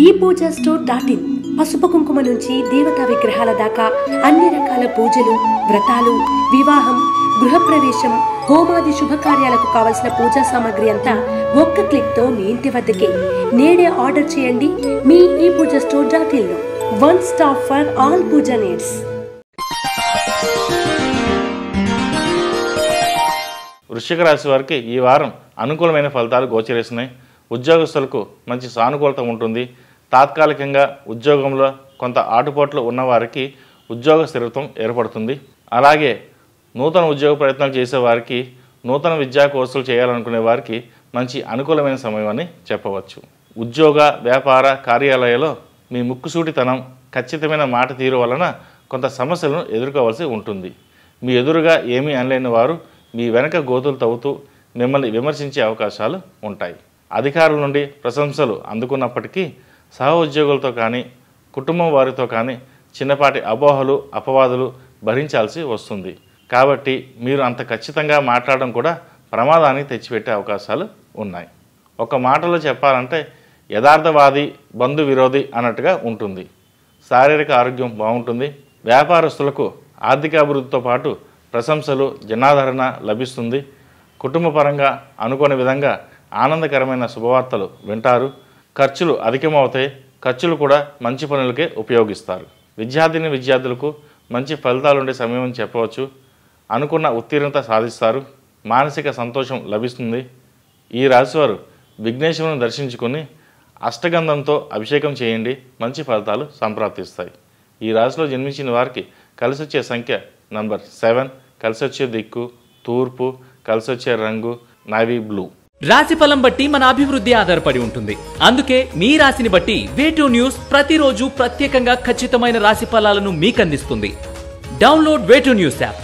ePoojaStore.in పసుపు కుంకుమ నుంచి దేవతా విగ్రహాల దాకా అన్ని రకాల పూజలు, వ్రతాలు, వివాహం, గృహప్రవేశం, హోమాది శుభకార్యాలకు కావలసిన పూజా సామాగ్రి అంతా ఒక్క క్లిక్ తో మీ ఇంటి వద్దకే. నేడే ఆర్డర్ చేయండి మీ ePoojaStore.in లో. One stop for all pooja needs. వృశ్చిక రాశి వారికి ఈ వారం అనుకూలమైన ఫలితాలు గోచరిస్తున్నాయి. ఉద్యోగస్తులకు మంచి సానుకూలత ఉంటుంది. తాత్కాలికంగా ఉద్యోగంలో కొంత ఆటుపోట్లు ఉన్నవారికి ఉద్యోగ స్థిరత్వం ఏర్పడుతుంది. అలాగే నూతన ఉద్యోగ ప్రయత్నాలు చేసేవారికి, నూతన విద్యా కోర్సులు చేయాలనుకునే వారికి మంచి అనుకూలమైన సమయం అని చెప్పవచ్చు. ఉద్యోగ, వ్యాపార, కార్యాలయాల్లో మీ ముక్కుసూటితనం, ఖచ్చితమైన మాట తీరు వలన కొంత సమస్యలను ఎదుర్కోవాల్సి ఉంటుంది. మీ ఎదురుగా ఏమీ అనలేని వారు మీ వెనక గోతులు తవ్వుతూ మిమ్మల్ని విమర్శించే అవకాశాలు ఉంటాయి. అధికారుల నుండి ప్రశంసలు అందుకున్నప్పటికీ సహ ఉద్యోగులతో కానీ, కుటుంబం వారితో కానీ చిన్నపాటి అపోహలు, అపవాదులు భరించాల్సి వస్తుంది. కాబట్టి మీరు అంత ఖచ్చితంగా మాట్లాడడం కూడా ప్రమాదాన్ని తెచ్చిపెట్టే అవకాశాలు ఉన్నాయి. ఒక మాటలో చెప్పాలంటే యథార్థవాది, బంధు విరోధి అన్నట్టుగా ఉంటుంది. శారీరక ఆరోగ్యం బాగుంటుంది. వ్యాపారస్తులకు ఆర్థిక అభివృద్ధితో పాటు ప్రశంసలు, జనాదరణ లభిస్తుంది. కుటుంబపరంగా అనుకోని విధంగా ఆనందకరమైన శుభవార్తలు వింటారు. ఖర్చులు అధికమవుతాయి. ఖర్చులు కూడా మంచి పనులకే ఉపయోగిస్తారు. విద్యార్థులకు మంచి ఫలితాలుండే సమయం అని చెప్పవచ్చు. అనుకున్న ఉత్తీర్ణత సాధిస్తారు. మానసిక సంతోషం లభిస్తుంది. ఈ రాశివారు విఘ్నేశ్వరుని దర్శించుకుని అష్టగంధంతో అభిషేకం చేయండి. మంచి ఫలితాలు సంప్రాప్తిస్తాయి. ఈ రాశిలో జన్మించిన వారికి కలిసి వచ్చే సంఖ్య నంబర్ 7, కలిసి వచ్చే దిక్కు తూర్పు, కలిసి వచ్చే రంగు నావీ బ్లూ. రాశి ఫలం బట్టి మన అభివృద్ధి ఆధారపడి ఉంటుంది. అందుకే మీ రాశిని బట్టి వే2 న్యూస్ ప్రతిరోజు ప్రత్యేకంగా ఖచ్చితమైన రాశి ఫలాలను మీకు అందిస్తుంది. Download Way2 news app.